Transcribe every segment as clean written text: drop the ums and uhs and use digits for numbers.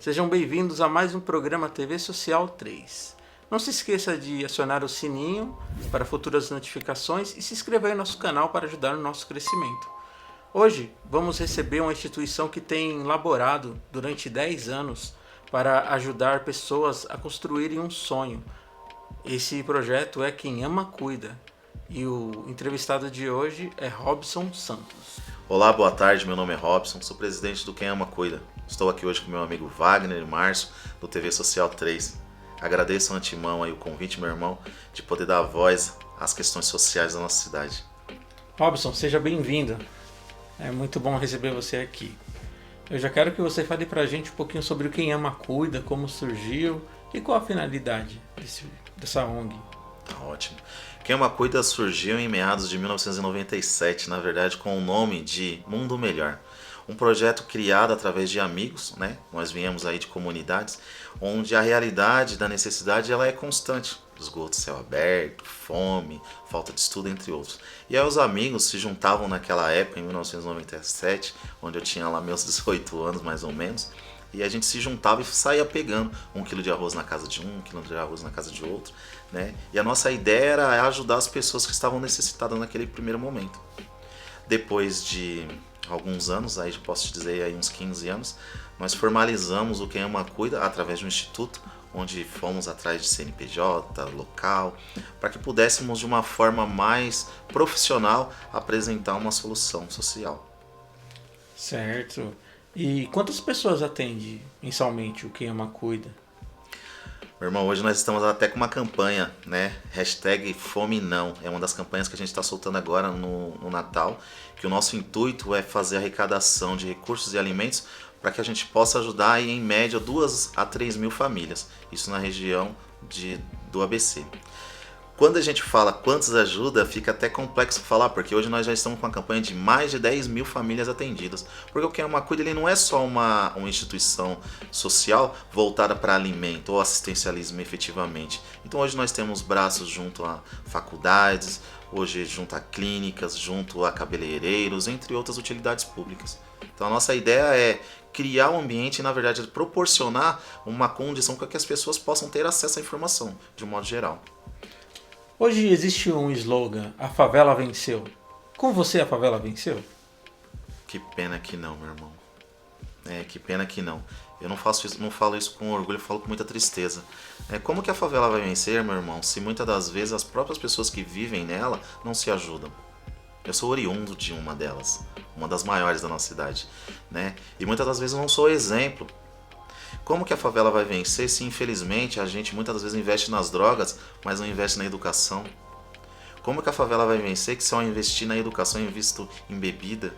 Sejam bem-vindos a mais um programa TV Social 3. Não se esqueça de acionar o sininho para futuras notificações e se inscrever em nosso canal para ajudar no nosso crescimento. Hoje vamos receber uma instituição que tem laborado durante 10 anos para ajudar pessoas a construírem um sonho. Esse projeto é Quem Ama Cuida e o entrevistado de hoje é Robson Santos. Olá, boa tarde, meu nome é Robson, sou presidente do Quem Ama Cuida. Estou aqui hoje com meu amigo Wagner e Márcio, do TV Social 3. Agradeço de antemão aí o convite, meu irmão, de poder dar voz às questões sociais da nossa cidade. Robson, seja bem-vindo. É muito bom receber você aqui. Eu já quero que você fale pra gente um pouquinho sobre o Quem Ama Cuida, como surgiu e qual a finalidade dessa ONG. Tá ótimo. Quem Ama Cuida surgiu em meados de 1997, na verdade, com o nome de Mundo Melhor. Um projeto criado através de amigos, né? Nós viemos aí de comunidades, onde a realidade da necessidade ela é constante. Esgoto, céu aberto, fome, falta de estudo, entre outros. E aí os amigos se juntavam naquela época, em 1997, onde eu tinha lá meus 18 anos mais ou menos, e a gente se juntava e saía pegando 1 quilo de arroz na casa de um, 1 quilo de arroz na casa de outro, né? E a nossa ideia era ajudar as pessoas que estavam necessitadas naquele primeiro momento. Depois de alguns anos, aí posso te dizer aí uns 15 anos, nós formalizamos o Quem Ama Cuida através de um instituto, onde fomos atrás de CNPJ, local, para que pudéssemos de uma forma mais profissional apresentar uma solução social. Certo. E quantas pessoas atende mensalmente o Quem Ama Cuida? Meu irmão, hoje nós estamos até com uma campanha, né? Hashtag Fome Não. É uma das campanhas que a gente está soltando agora no Natal, que o nosso intuito é fazer arrecadação de recursos e alimentos para que a gente possa ajudar aí, em média 2 a 3 mil famílias. Isso na região do ABC. Quando a gente fala quantos ajuda, fica até complexo falar, porque hoje nós já estamos com uma campanha de mais de 10 mil famílias atendidas. Porque o Quem Ama Cuida ele não é só uma instituição social voltada para alimento ou assistencialismo efetivamente. Então hoje nós temos braços junto a faculdades, hoje junto a clínicas, junto a cabeleireiros, entre outras utilidades públicas. Então a nossa ideia é criar um ambiente e, na verdade, proporcionar uma condição para que as pessoas possam ter acesso à informação, de um modo geral. Hoje existe um slogan, a favela venceu. Com você a favela venceu? Que pena que não, meu irmão. Que pena que não. Eu não falo isso com orgulho, eu falo com muita tristeza. Como que a favela vai vencer, meu irmão, se muitas das vezes as próprias pessoas que vivem nela não se ajudam? Eu sou oriundo de uma delas, uma das maiores da nossa cidade, né? E muitas das vezes eu não sou exemplo. Como que a favela vai vencer se, infelizmente, a gente muitas das vezes investe nas drogas, mas não investe na educação? Como que a favela vai vencer se ao investir na educação eu invisto em bebida?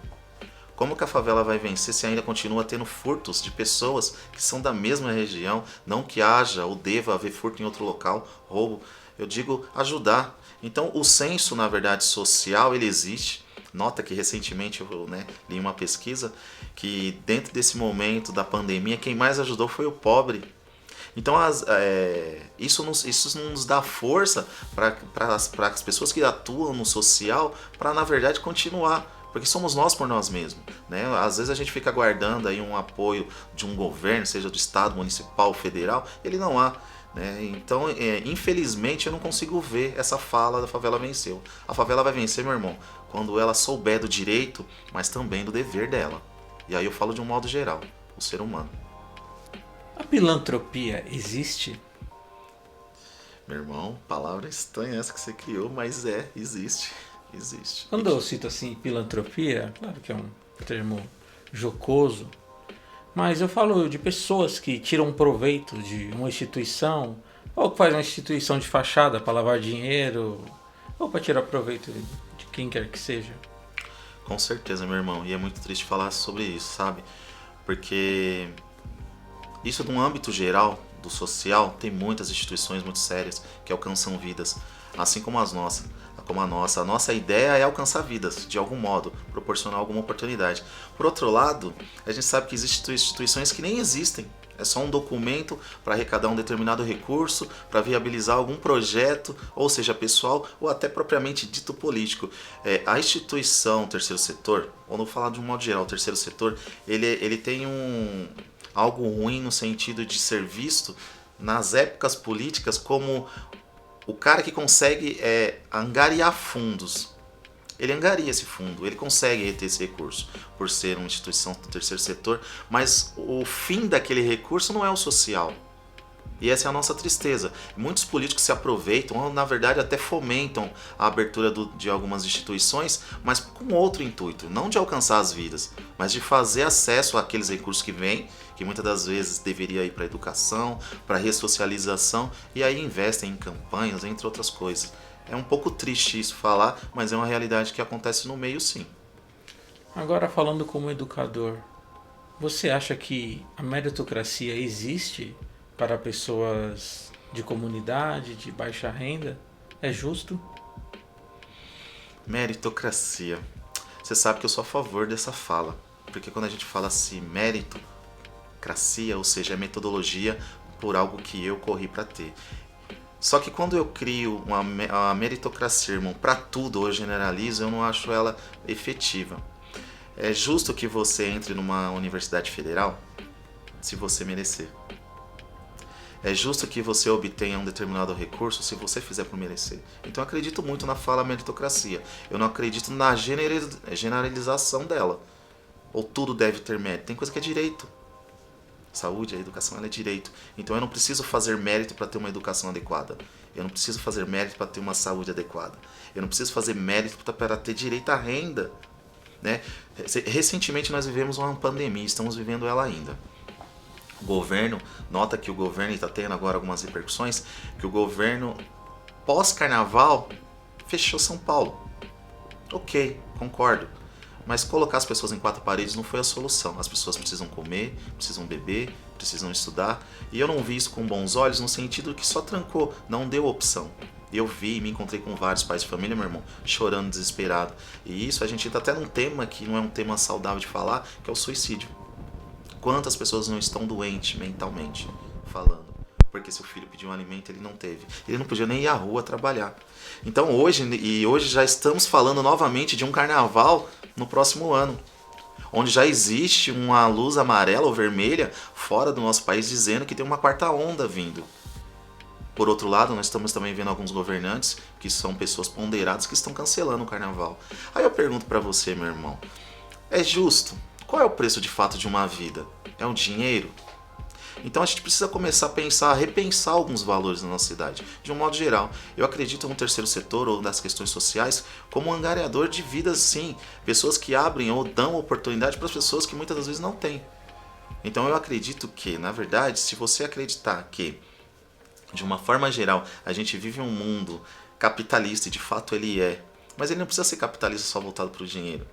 Como que a favela vai vencer se ainda continua tendo furtos de pessoas que são da mesma região? Não que haja ou deva haver furto em outro local, roubo. Eu digo ajudar. Então o senso, na verdade, social, ele existe. Nota que recentemente eu li uma pesquisa que dentro desse momento da pandemia, quem mais ajudou foi o pobre. Então isso nos dá força para as pessoas que atuam no social para, na verdade, continuar. Porque somos nós por nós mesmos, né? Às vezes a gente fica aguardando aí um apoio de um governo, seja do estado, municipal, federal, ele não há. Então, infelizmente, eu não consigo ver essa fala da favela venceu. A favela vai vencer, meu irmão, quando ela souber do direito, mas também do dever dela. E aí eu falo de um modo geral, o ser humano. A filantropia existe? Meu irmão, palavra estranha essa que você criou, mas existe. Existe. Quando eu cito assim filantropia, claro que é um termo jocoso, mas eu falo de pessoas que tiram proveito de uma instituição, ou que faz uma instituição de fachada para lavar dinheiro, ou para tirar proveito de quem quer que seja. Com certeza, meu irmão, e é muito triste falar sobre isso, sabe? Porque isso, no âmbito geral do social, tem muitas instituições muito sérias que alcançam vidas, assim como as nossas. Como a nossa ideia é alcançar vidas, de algum modo, proporcionar alguma oportunidade. Por outro lado, a gente sabe que existem instituições que nem existem. É só um documento para arrecadar um determinado recurso, para viabilizar algum projeto, ou seja, pessoal, ou até propriamente dito político. A instituição, o terceiro setor, ou não falar de um modo geral, o terceiro setor, ele tem algo ruim no sentido de ser visto nas épocas políticas como o cara que consegue angariar fundos. Ele angaria esse fundo, ele consegue reter esse recurso por ser uma instituição do terceiro setor, mas o fim daquele recurso não é o social. E essa é a nossa tristeza. Muitos políticos se aproveitam, ou na verdade até fomentam a abertura de algumas instituições, mas com outro intuito, não de alcançar as vidas, mas de fazer acesso àqueles recursos que vêm, que muitas das vezes deveria ir para a educação, para a ressocialização, e aí investem em campanhas, entre outras coisas. É um pouco triste isso falar, mas é uma realidade que acontece no meio, sim. Agora, falando como educador, você acha que a meritocracia existe para pessoas de comunidade, de baixa renda? É justo? Meritocracia. Você sabe que eu sou a favor dessa fala, porque quando a gente fala assim, meritocracia, ou seja, é metodologia por algo que eu corri para ter. Só que quando eu crio uma meritocracia, irmão, para tudo, ou generalizo, eu não acho ela efetiva. É justo que você entre numa universidade federal se você merecer. É justo que você obtenha um determinado recurso se você fizer por merecer. Então eu acredito muito na fala meritocracia. Eu não acredito na generalização dela. Ou tudo deve ter mérito. Tem coisa que é direito. Saúde, a educação, ela é direito. Então eu não preciso fazer mérito para ter uma educação adequada. Eu não preciso fazer mérito para ter uma saúde adequada. Eu não preciso fazer mérito para ter direito à renda. Né? Recentemente nós vivemos uma pandemia, estamos vivendo ela ainda. O governo, nota que o governo está tendo agora algumas repercussões, que o governo pós-carnaval fechou São Paulo. Ok, concordo. Mas colocar as pessoas em quatro paredes não foi a solução. As pessoas precisam comer, precisam beber, precisam estudar. E eu não vi isso com bons olhos no sentido que só trancou, não deu opção. Eu vi e me encontrei com vários pais de família, meu irmão, chorando desesperado. E isso a gente está até num tema que não é um tema saudável de falar, que é o suicídio. Quantas pessoas não estão doentes mentalmente falando? Porque seu filho pediu um alimento, ele não teve. Ele não podia nem ir à rua trabalhar. Então hoje já estamos falando novamente de um carnaval no próximo ano, onde já existe uma luz amarela ou vermelha fora do nosso país dizendo que tem uma quarta onda vindo. Por outro lado, nós estamos também vendo alguns governantes, que são pessoas ponderadas, que estão cancelando o carnaval. Aí eu pergunto pra você, meu irmão, é justo? Qual é o preço de fato de uma vida? É o dinheiro? Então a gente precisa começar a pensar, a repensar alguns valores na nossa cidade, de um modo geral. Eu acredito no terceiro setor ou nas questões sociais como um angariador de vidas, sim. Pessoas que abrem ou dão oportunidade para as pessoas que muitas das vezes não têm. Então eu acredito que, na verdade, se você acreditar que, de uma forma geral, a gente vive um mundo capitalista, e de fato ele é, mas ele não precisa ser capitalista só voltado para o dinheiro.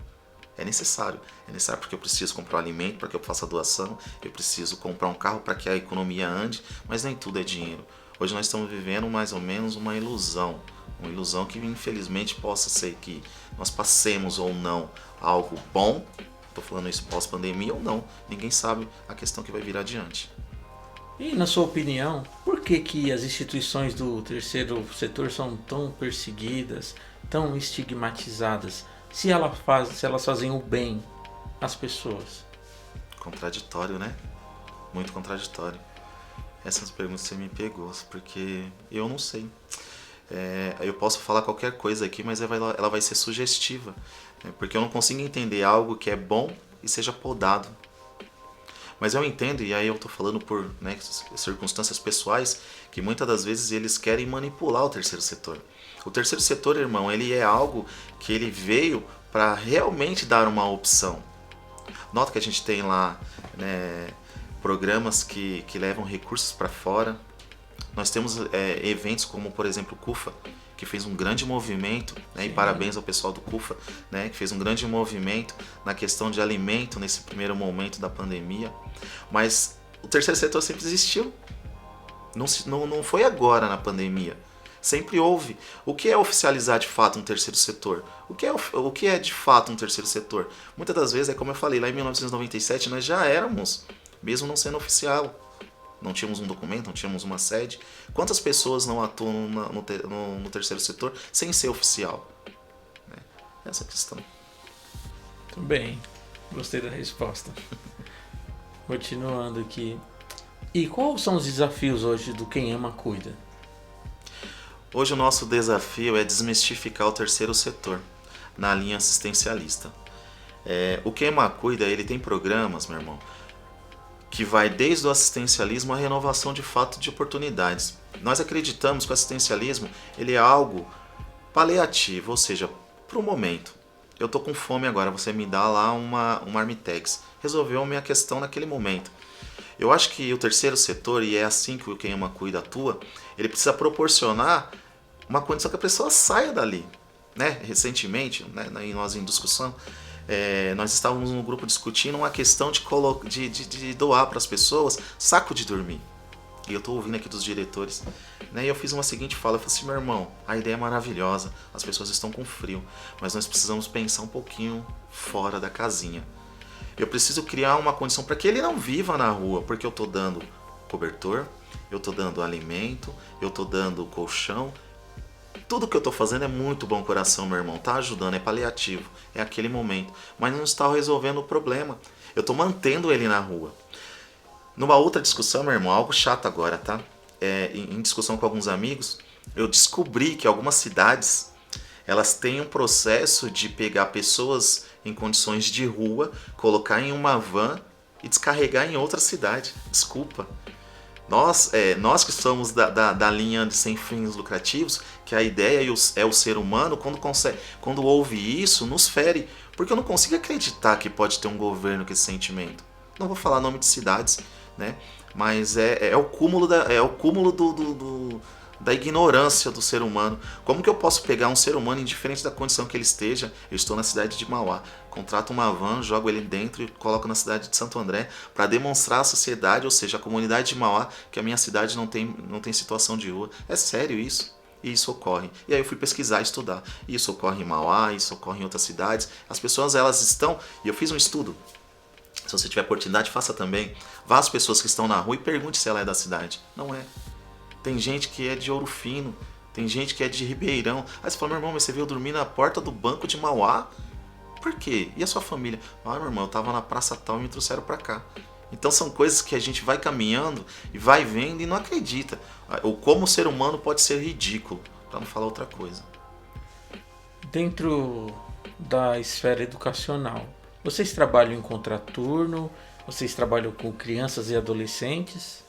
É necessário porque eu preciso comprar um alimento para que eu faça doação, eu preciso comprar um carro para que a economia ande, mas nem tudo é dinheiro. Hoje nós estamos vivendo mais ou menos uma ilusão que infelizmente possa ser que nós passemos ou não algo bom, estou falando isso pós-pandemia ou não, ninguém sabe a questão que vai vir adiante. E na sua opinião, por que as instituições do terceiro setor são tão perseguidas, tão estigmatizadas? Se elas fazem o bem às pessoas. Contraditório, né? Muito contraditório. Essas perguntas você me pegou, porque eu não sei. Eu posso falar qualquer coisa aqui, mas ela vai ser sugestiva. Porque eu não consigo entender algo que é bom e seja podado. Mas eu entendo, e aí eu tô falando por circunstâncias pessoais, que muitas das vezes eles querem manipular o terceiro setor. O terceiro setor, irmão, ele é algo que ele veio para realmente dar uma opção. Nota que a gente tem lá programas que levam recursos para fora. Nós temos eventos como, por exemplo, o CUFA, que fez um grande movimento, e parabéns ao pessoal do CUFA, que fez um grande movimento na questão de alimento nesse primeiro momento da pandemia. Mas o terceiro setor sempre existiu. Não foi agora na pandemia. Sempre houve. O que é oficializar de fato um terceiro setor? O que é de fato um terceiro setor? Muitas das vezes, como eu falei, lá em 1997 nós já éramos, mesmo não sendo oficial. Não tínhamos um documento, não tínhamos uma sede. Quantas pessoas não atuam no terceiro setor sem ser oficial? Essa é a questão. Muito bem, gostei da resposta. Continuando aqui. E quais são os desafios hoje do Quem Ama Cuida? Hoje o nosso desafio é desmistificar o terceiro setor na linha assistencialista. O Quem Ama Cuida, ele tem programas, meu irmão, que vai desde o assistencialismo à renovação de fato de oportunidades. Nós acreditamos que o assistencialismo ele é algo paliativo, ou seja, para o momento. Eu tô com fome agora, você me dá lá uma Marmitex. Resolveu a minha questão naquele momento. Eu acho que o terceiro setor, e é assim que o Quem Ama Cuida atua, ele precisa proporcionar uma condição que a pessoa saia dali. Né? Recentemente, né, nós em discussão, nós estávamos no grupo discutindo uma questão de doar para as pessoas saco de dormir. E eu estou ouvindo aqui dos diretores, né? E eu fiz uma seguinte fala, eu falei assim, meu irmão, a ideia é maravilhosa, as pessoas estão com frio, mas nós precisamos pensar um pouquinho fora da casinha. Eu preciso criar uma condição para que ele não viva na rua, porque eu estou dando cobertor, eu estou dando alimento, eu estou dando colchão. Tudo que eu estou fazendo é muito bom coração, meu irmão, tá ajudando, é paliativo, é aquele momento, mas não está resolvendo o problema. Eu estou mantendo ele na rua. Numa outra discussão, meu irmão, algo chato agora, tá? Em discussão com alguns amigos, eu descobri que algumas cidades, elas têm um processo de pegar pessoas em condições de rua, colocar em uma van e descarregar em outra cidade. Desculpa. Nós que somos da linha de sem fins lucrativos, que a ideia é o ser humano, quando ouve isso, nos fere. Porque eu não consigo acreditar que pode ter um governo com esse sentimento. Não vou falar nome de cidades, né? Mas é o cúmulo da ignorância do ser humano. Como que eu posso pegar um ser humano, indiferente da condição que ele esteja? Eu estou na cidade de Mauá, contrato uma van, jogo ele dentro e coloco na cidade de Santo André para demonstrar à sociedade, ou seja, a comunidade de Mauá, que a minha cidade não tem situação de rua. É sério isso? E isso ocorre. E aí eu fui pesquisar, estudar. Isso ocorre em Mauá, isso ocorre em outras cidades. As pessoas, elas estão... E eu fiz um estudo. Se você tiver oportunidade, faça também. Vá às pessoas que estão na rua e pergunte se ela é da cidade. Não é. Tem gente que é de Ouro Fino. Tem gente que é de Ribeirão. Aí você fala, meu irmão, mas você veio dormir na porta do banco de Mauá? Por quê? E a sua família? Ah, meu irmão, eu tava na praça tal e me trouxeram pra cá. Então são coisas que a gente vai caminhando e vai vendo e não acredita. Ou como o ser humano pode ser ridículo, para não falar outra coisa. Dentro da esfera educacional, vocês trabalham em contraturno? Vocês trabalham com crianças e adolescentes?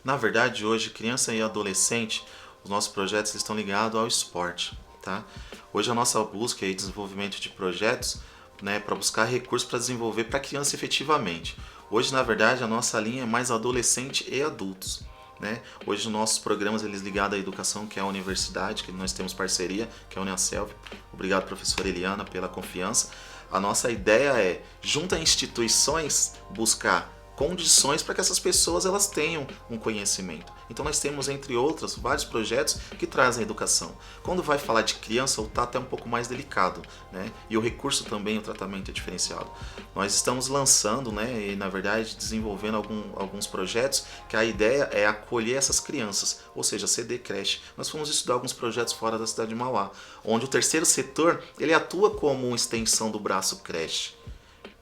Na verdade, hoje, criança e adolescente, os nossos projetos estão ligados ao esporte. Tá? Hoje a nossa busca e desenvolvimento de projetos, né, para buscar recursos para desenvolver para criança efetivamente. Hoje, na verdade, a nossa linha é mais adolescente e adultos. Né? Hoje os nossos programas eles ligados à educação, que é a universidade, que nós temos parceria, que é a Uniaselv. Obrigado, professora Eliana, pela confiança. A nossa ideia é, junto a instituições, buscar condições para que essas pessoas elas tenham um conhecimento. Então nós temos, entre outros, vários projetos que trazem a educação. Quando vai falar de criança, o tato é um pouco mais delicado, né? E o recurso também, o tratamento é diferenciado. Nós estamos lançando, né, e na verdade desenvolvendo alguns projetos que a ideia é acolher essas crianças, ou seja, CD creche. Nós fomos estudar alguns projetos fora da cidade de Mauá, onde o terceiro setor ele atua como uma extensão do braço creche,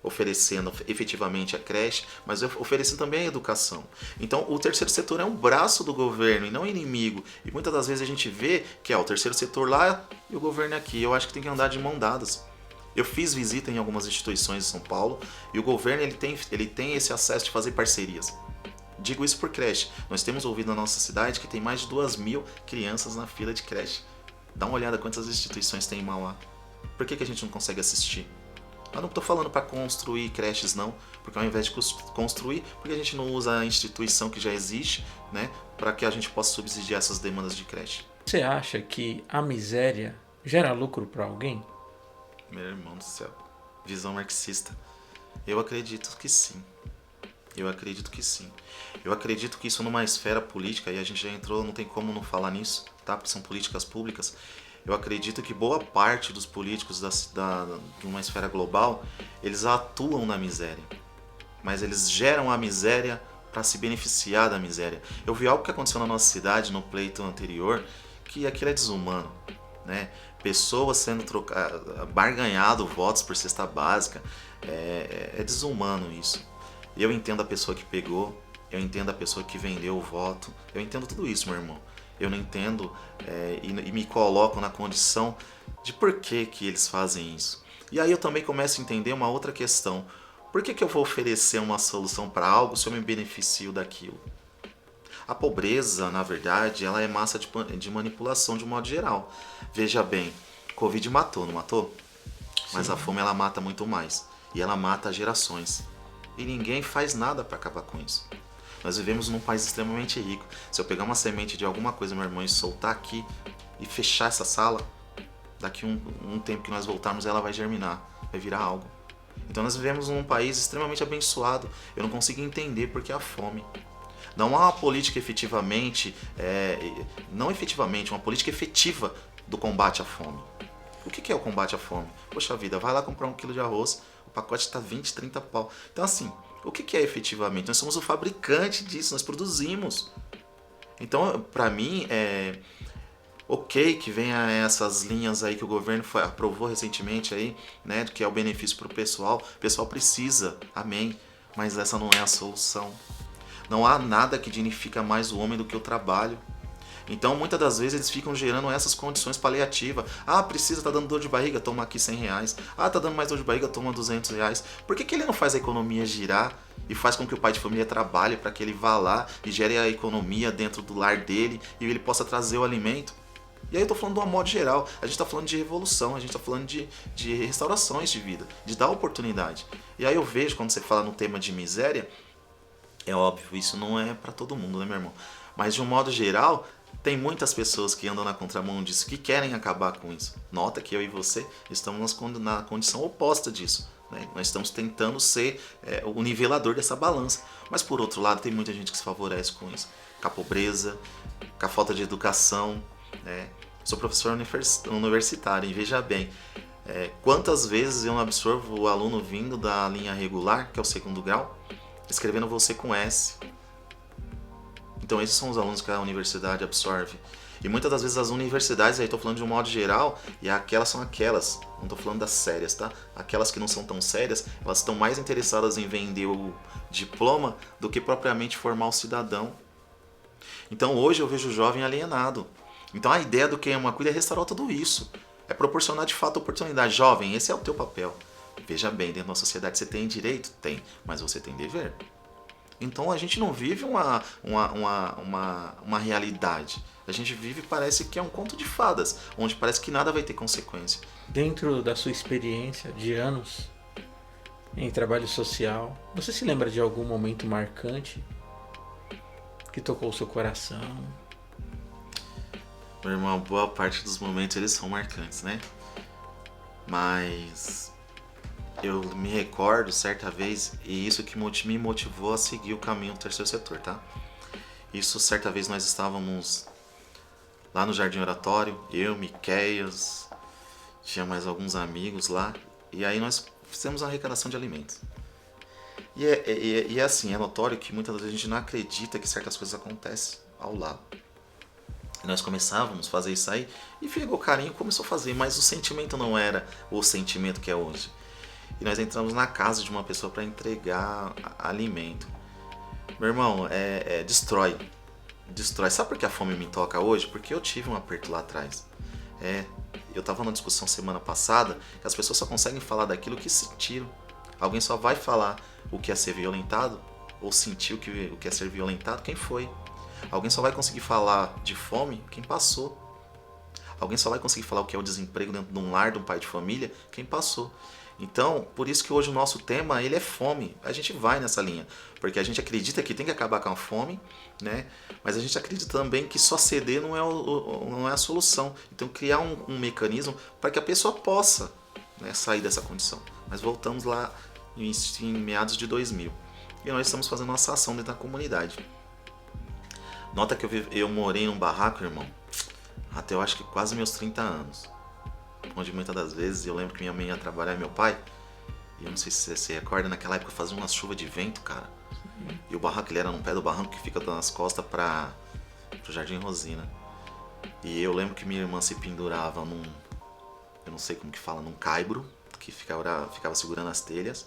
oferecendo efetivamente a creche, mas oferecendo também a educação. Então o terceiro setor é um braço do governo e não inimigo. E muitas das vezes a gente vê que o terceiro setor lá e o governo aqui. Eu acho que tem que andar de mão dadas. Eu fiz visita em algumas instituições de São Paulo e o governo ele tem esse acesso de fazer parcerias. Digo isso por creche. Nós temos ouvido na nossa cidade que tem mais de 2.000 crianças na fila de creche. Dá uma olhada quantas instituições tem em Mauá. Por que a gente não consegue assistir? Eu não estou falando para construir creches não, porque ao invés de construir, porque a gente não usa a instituição que já existe, né, para que a gente possa subsidiar essas demandas de creche. Você acha que a miséria gera lucro para alguém? Meu irmão do céu, visão marxista. Eu acredito que sim. Eu acredito que sim. Eu acredito que isso numa esfera política, e a gente já entrou, não tem como não falar nisso, tá? Porque são políticas públicas. Eu acredito que boa parte dos políticos de uma esfera global, eles atuam na miséria. Mas eles geram a miséria para se beneficiar da miséria. Eu vi algo que aconteceu na nossa cidade, no pleito anterior, que aquilo é desumano. Né? Pessoas sendo barganhado votos por cesta básica. É desumano isso. Eu entendo a pessoa que pegou, eu entendo a pessoa que vendeu o voto, eu entendo tudo isso, meu irmão. Eu não entendo e me coloco na condição de por que que eles fazem isso. E aí eu também começo a entender uma outra questão. Por que que eu vou oferecer uma solução para algo se eu me beneficio daquilo? A pobreza, na verdade, ela é massa de manipulação de um modo geral. Veja bem, Covid matou, não matou? Mas a fome ela mata muito mais. E ela mata gerações. E ninguém faz nada para acabar com isso. Nós vivemos num país extremamente rico. Se eu pegar uma semente de alguma coisa, meu irmão, e soltar aqui e fechar essa sala, daqui um tempo que nós voltarmos, ela vai germinar, vai virar algo. Então nós vivemos num país extremamente abençoado. Eu não consigo entender por que a fome. Não há uma política efetivamente, não efetivamente, uma política efetiva do combate à fome. O que é o combate à fome? Poxa vida, vai lá comprar 1 quilo de arroz, o pacote está 20, 30 pau. Então assim, o que é efetivamente? Nós somos o fabricante disso, nós produzimos. Então, para mim, ok que venha essas linhas aí que o governo aprovou recentemente aí, né, que é o benefício para o pessoal. O pessoal precisa, amém, mas essa não é a solução. Não há nada que dignifica mais o homem do que o trabalho. Então, muitas das vezes, eles ficam gerando essas condições paliativas. Ah, precisa, tá dando dor de barriga, toma aqui R$100. Ah, tá dando mais dor de barriga, toma R$200. Por que ele não faz a economia girar e faz com que o pai de família trabalhe para que ele vá lá e gere a economia dentro do lar dele e ele possa trazer o alimento? E aí eu tô falando de uma modo geral, a gente tá falando de revolução, a gente tá falando de restaurações de vida, de dar oportunidade. E aí eu vejo, quando você fala no tema de miséria, é óbvio, isso não é para todo mundo, né, meu irmão? Mas de um modo geral, tem muitas pessoas que andam na contramão disso, que querem acabar com isso. Nota que eu e você estamos na condição oposta disso. Né? Nós estamos tentando ser o nivelador dessa balança. Mas por outro lado, tem muita gente que se favorece com isso. Com a pobreza, com a falta de educação. Né? Sou professor universitário e veja bem, quantas vezes eu não absorvo o aluno vindo da linha regular, que é o segundo grau, escrevendo você com S. Então esses são os alunos que a universidade absorve. E muitas das vezes as universidades, aí estou falando de um modo geral, e aquelas são aquelas, não estou falando das sérias, tá? Aquelas que não são tão sérias, elas estão mais interessadas em vender o diploma do que propriamente formar o cidadão. Então hoje eu vejo o jovem alienado. Então a ideia do Quem Ama Cuida é restaurar tudo isso. É proporcionar de fato oportunidade. Jovem, esse é o teu papel. Veja bem, dentro da sociedade você tem direito? Tem, mas você tem dever. Então a gente não vive uma realidade. A gente vive, parece que é um conto de fadas, onde parece que nada vai ter consequência. Dentro da sua experiência de anos em trabalho social, você se lembra de algum momento marcante que tocou o seu coração? Meu irmão, boa parte dos momentos eles são marcantes, né? Mas eu me recordo certa vez, e isso que me motivou a seguir o caminho do terceiro setor, tá? Isso, certa vez nós estávamos lá no Jardim Oratório, eu, Miqueias, tinha mais alguns amigos lá, e aí nós fizemos a arrecadação de alimentos. E é assim, é notório que muitas vezes a gente não acredita que certas coisas acontecem ao lado. E nós começávamos a fazer isso aí, e pegou carinho e começou a fazer, mas o sentimento não era o sentimento que é hoje. E nós entramos na casa de uma pessoa para entregar alimento. Meu irmão, destrói. Sabe por que a fome me toca hoje? Porque eu tive um aperto lá atrás. Eu estava numa discussão semana passada que as pessoas só conseguem falar daquilo que sentiram. Alguém só vai falar o que é ser violentado ou sentir o que é ser violentado quem foi. Alguém só vai conseguir falar de fome quem passou. Alguém só vai conseguir falar o que é o desemprego dentro de um lar, de um pai de família, quem passou. Então, por isso que hoje o nosso tema ele é fome. A gente vai nessa linha, porque a gente acredita que tem que acabar com a fome, né? Mas a gente acredita também que só ceder não é a solução. Então, criar um mecanismo para que a pessoa possa, né, sair dessa condição. Mas voltamos lá em meados de 2000. E nós estamos fazendo nossa ação dentro da comunidade. Nota que eu morei num barraco, irmão, até eu acho que quase meus 30 anos. Onde muitas das vezes eu lembro que minha mãe ia trabalhar e meu pai, e eu não sei se você se recorda, naquela época fazia uma chuva de vento, cara. E o barraco, ele era no pé do barranco que fica nas costas pro Jardim Rosina. E eu lembro que minha irmã se pendurava eu não sei como que fala, num caibro, que ficava segurando as telhas,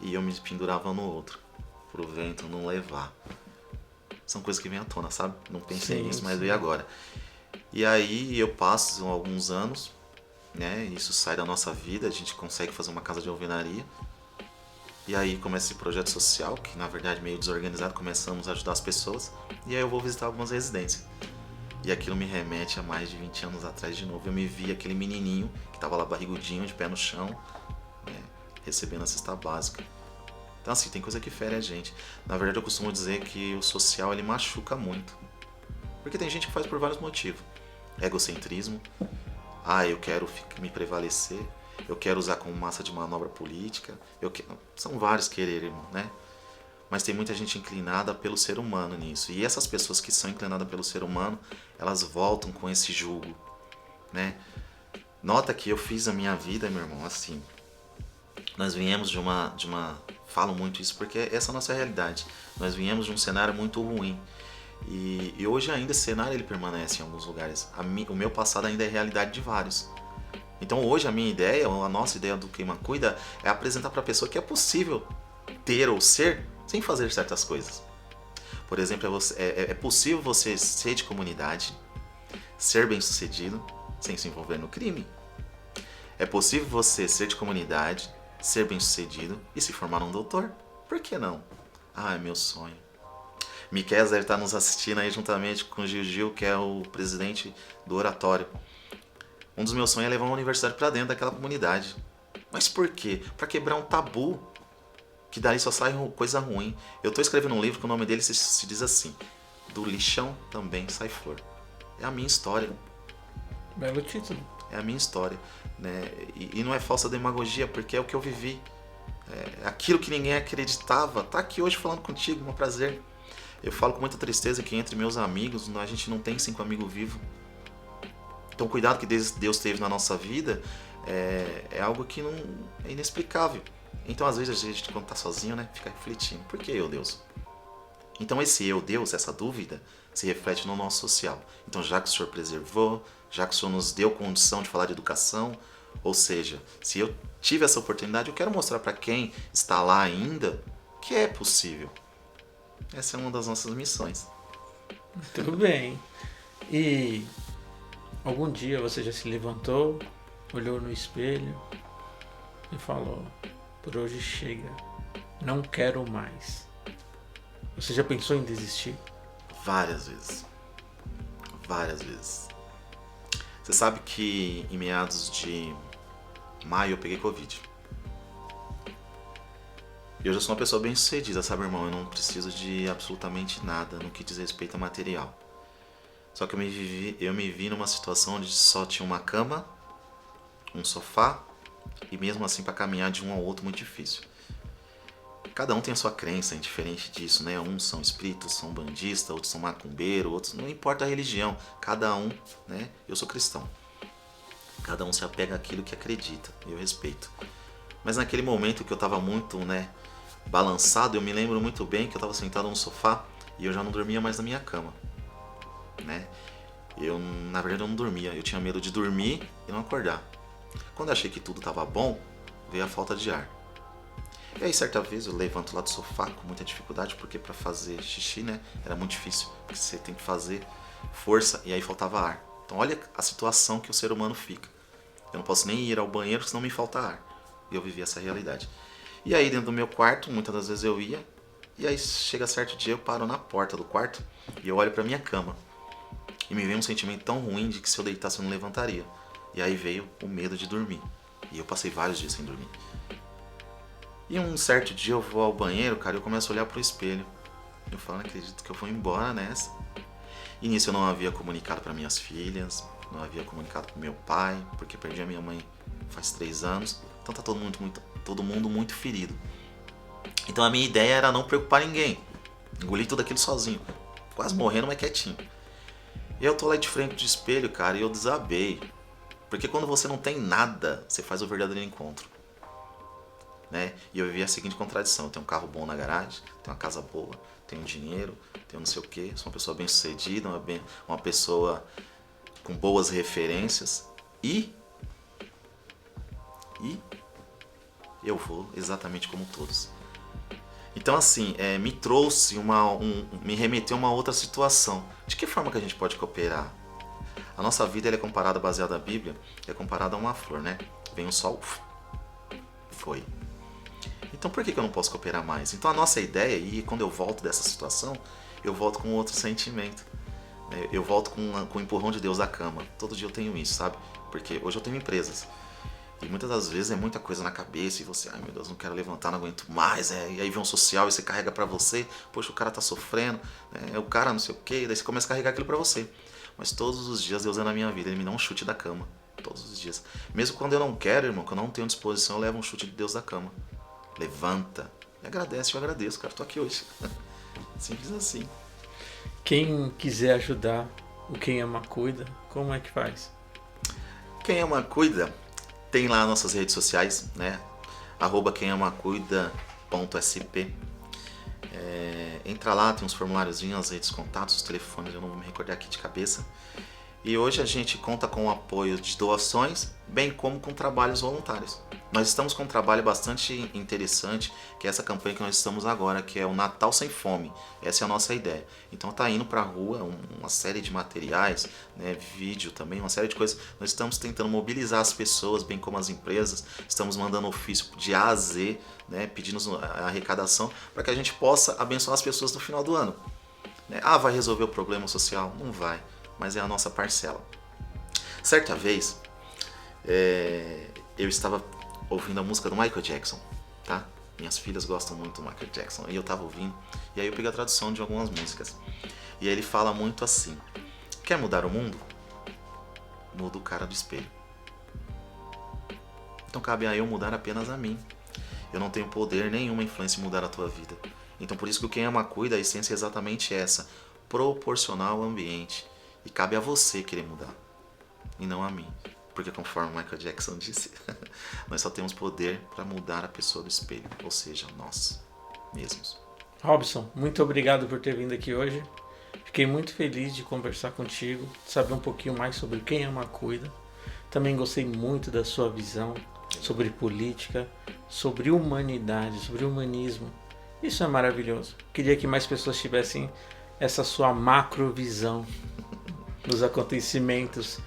e eu me pendurava no outro, pro vento não levar. São coisas que vêm à tona, sabe? Não pensei Sim, nisso, mas sim. veio agora. E aí eu passo alguns anos, né? Isso sai da nossa vida, a gente consegue fazer uma casa de alvenaria. E aí começa esse projeto social, que na verdade meio desorganizado, começamos a ajudar as pessoas. E aí eu vou visitar algumas residências. E aquilo me remete a mais de 20 anos atrás de novo. Eu me vi aquele menininho que tava lá barrigudinho, de pé no chão, né, recebendo a cesta básica. Então assim, tem coisa que fere a gente. Na verdade eu costumo dizer que o social ele machuca muito. Porque tem gente que faz por vários motivos. Egocentrismo. Eu quero me prevalecer. Eu quero usar como massa de manobra política. São vários querer, né? Mas tem muita gente inclinada pelo ser humano nisso. E essas pessoas que são inclinadas pelo ser humano, elas voltam com esse jugo, né? Nota que eu fiz a minha vida, meu irmão, assim. Nós viemos de uma... Falo muito isso porque essa é a nossa realidade. Nós viemos de um cenário muito ruim. E hoje ainda esse cenário ele permanece em alguns lugares. O meu passado ainda é realidade de vários. Então hoje a minha ideia, a nossa ideia do Queima Cuida é apresentar para a pessoa que é possível ter ou ser sem fazer certas coisas. Por exemplo, é possível você ser de comunidade, ser bem sucedido sem se envolver no crime. É possível você ser de comunidade, ser bem sucedido e se formar um doutor. Por que não? É meu sonho. Miquel deve estar nos assistindo aí juntamente com o Gil, que é o presidente do Oratório. Um dos meus sonhos é levar uma universidade para dentro daquela comunidade. Mas por quê? Para quebrar um tabu, que daí só sai coisa ruim. Eu estou escrevendo um livro que o nome dele se diz assim: Do lixão também sai flor. É a minha história. Belo título. É a minha história, né? E não é falsa demagogia, porque é o que eu vivi. É aquilo que ninguém acreditava. Tá aqui hoje falando contigo, um prazer. Eu falo com muita tristeza que entre meus amigos a gente não tem 5 amigos vivos. Então o cuidado que Deus teve na nossa vida é algo que não é inexplicável. Então às vezes a gente quando está sozinho, né, fica refletindo. Por que eu, Deus? Então esse eu, Deus, essa dúvida se reflete no nosso social. Então já que o Senhor preservou, já que o Senhor nos deu condição de falar de educação, ou seja, se eu tive essa oportunidade, eu quero mostrar para quem está lá ainda que é possível. Essa é uma das nossas missões. Muito bem. E algum dia você já se levantou, olhou no espelho e falou: por hoje chega, não quero mais. Você já pensou em desistir? Várias vezes. Várias vezes. Você sabe que em meados de maio eu peguei Covid. E hoje eu sou uma pessoa bem sucedida, sabe, irmão? Eu não preciso de absolutamente nada no que diz respeito a material. Só que eu me vi numa situação onde só tinha uma cama, um sofá, e mesmo assim para caminhar de um ao outro muito difícil. Cada um tem a sua crença, é diferente disso, né? Uns são espíritas, são bandistas, outros são macumbeiros, outros... Não importa a religião, cada um, né? Eu sou cristão. Cada um se apega àquilo que acredita, eu respeito. Mas naquele momento que eu tava muito, né, balançado, eu me lembro muito bem que eu tava sentado no sofá e eu já não dormia mais na minha cama, né? Na verdade eu não dormia, eu tinha medo de dormir e não acordar. Quando eu achei que tudo tava bom, veio a falta de ar. E aí certa vez eu levanto lá do sofá com muita dificuldade, porque para fazer xixi, né, era muito difícil, porque você tem que fazer força e aí faltava ar. Então olha a situação que o ser humano fica. Eu não posso nem ir ao banheiro senão me falta ar. E eu vivi essa realidade. E aí dentro do meu quarto, muitas das vezes eu ia, e aí chega certo dia eu paro na porta do quarto e eu olho pra minha cama. E me veio um sentimento tão ruim de que se eu deitasse eu não levantaria. E aí veio o medo de dormir. E eu passei vários dias sem dormir. E um certo dia eu vou ao banheiro, cara, e eu começo a olhar pro espelho. Eu falo, não acredito que eu vou embora nessa. E nisso eu não havia comunicado para minhas filhas, não havia comunicado pro meu pai, porque perdi a minha mãe faz 3 anos. Então tá todo mundo muito ferido. Então a minha ideia era não preocupar ninguém. Engoli tudo aquilo sozinho. Quase morrendo, mas quietinho. E eu tô lá de frente do espelho, cara, e eu desabei. Porque quando você não tem nada, você faz o verdadeiro encontro. Né? E eu vivi a seguinte contradição: eu tenho um carro bom na garagem, tenho uma casa boa, tenho dinheiro, tenho não sei o que, sou uma pessoa bem sucedida, uma pessoa com boas referências e eu vou exatamente como todos. Então, assim, me trouxe me remeteu a uma outra situação. De que forma que a gente pode cooperar? A nossa vida ela é comparada, baseada na Bíblia, é comparada a uma flor, né? Vem o sol, foi. Então por que eu não posso cooperar mais? Então a nossa ideia, e quando eu volto dessa situação, eu volto com outro sentimento. Eu volto com o empurrão de Deus da cama. Todo dia eu tenho isso, sabe? Porque hoje eu tenho empresas. E muitas das vezes é muita coisa na cabeça e você, ai meu Deus, não quero levantar, não aguento mais. E aí vem um social e você carrega pra você, poxa, o cara tá sofrendo, o cara não sei o que, daí você começa a carregar aquilo pra você. Mas todos os dias Deus é na minha vida, Ele me dá um chute da cama. Todos os dias. Mesmo quando eu não quero, irmão, que eu não tenho disposição, eu levo um chute de Deus da cama. Levanta. E agradece, eu agradeço, cara, tô aqui hoje. Simples assim. Quem quiser ajudar o Quem Ama Cuida, como é que faz? Quem ama cuida, tem lá nossas redes sociais, né? @quemamacuida.sp. Entra lá, tem uns formuláriozinhos, as redes de contatos, os telefones, eu não vou me recordar aqui de cabeça. E hoje a gente conta com o apoio de doações, bem como com trabalhos voluntários. Nós estamos com um trabalho bastante interessante, que é essa campanha que nós estamos agora, que é o Natal Sem Fome. Essa é a nossa ideia. Então tá indo pra rua uma série de materiais, né, vídeo também, uma série de coisas. Nós estamos tentando mobilizar as pessoas, bem como as empresas. Estamos mandando ofício de A a Z, né, pedindo a arrecadação, para que a gente possa abençoar as pessoas no final do ano. Vai resolver o problema social? Não vai, mas é a nossa parcela. Certa vez, eu estava ouvindo a música do Michael Jackson, tá? Minhas filhas gostam muito do Michael Jackson, e eu tava ouvindo, e aí eu peguei a tradução de algumas músicas. E aí ele fala muito assim: quer mudar o mundo? Muda o cara do espelho. Então cabe a eu mudar apenas a mim. Eu não tenho poder nenhuma influência em mudar a tua vida. Então por isso que o Quem Ama Cuida, a essência é exatamente essa: proporcionar o ambiente. E cabe a você querer mudar, e não a mim. Porque conforme Michael Jackson disse, nós só temos poder para mudar a pessoa do espelho, ou seja, nós mesmos. Robson, muito obrigado por ter vindo aqui hoje. Fiquei muito feliz de conversar contigo, saber um pouquinho mais sobre Quem Ama Cuida. Também gostei muito da sua visão sobre política, sobre humanidade, sobre humanismo. Isso é maravilhoso. Queria que mais pessoas tivessem essa sua macrovisão dos acontecimentos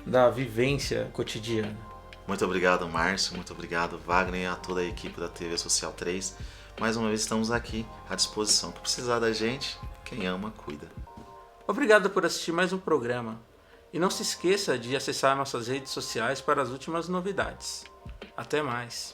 da vivência cotidiana. Muito obrigado, Márcio, muito obrigado, Wagner, e a toda a equipe da TV Social 3. Mais uma vez estamos aqui à disposição. O que precisar da gente, quem ama, cuida. Obrigado por assistir mais um programa. E não se esqueça de acessar nossas redes sociais para as últimas novidades. Até mais!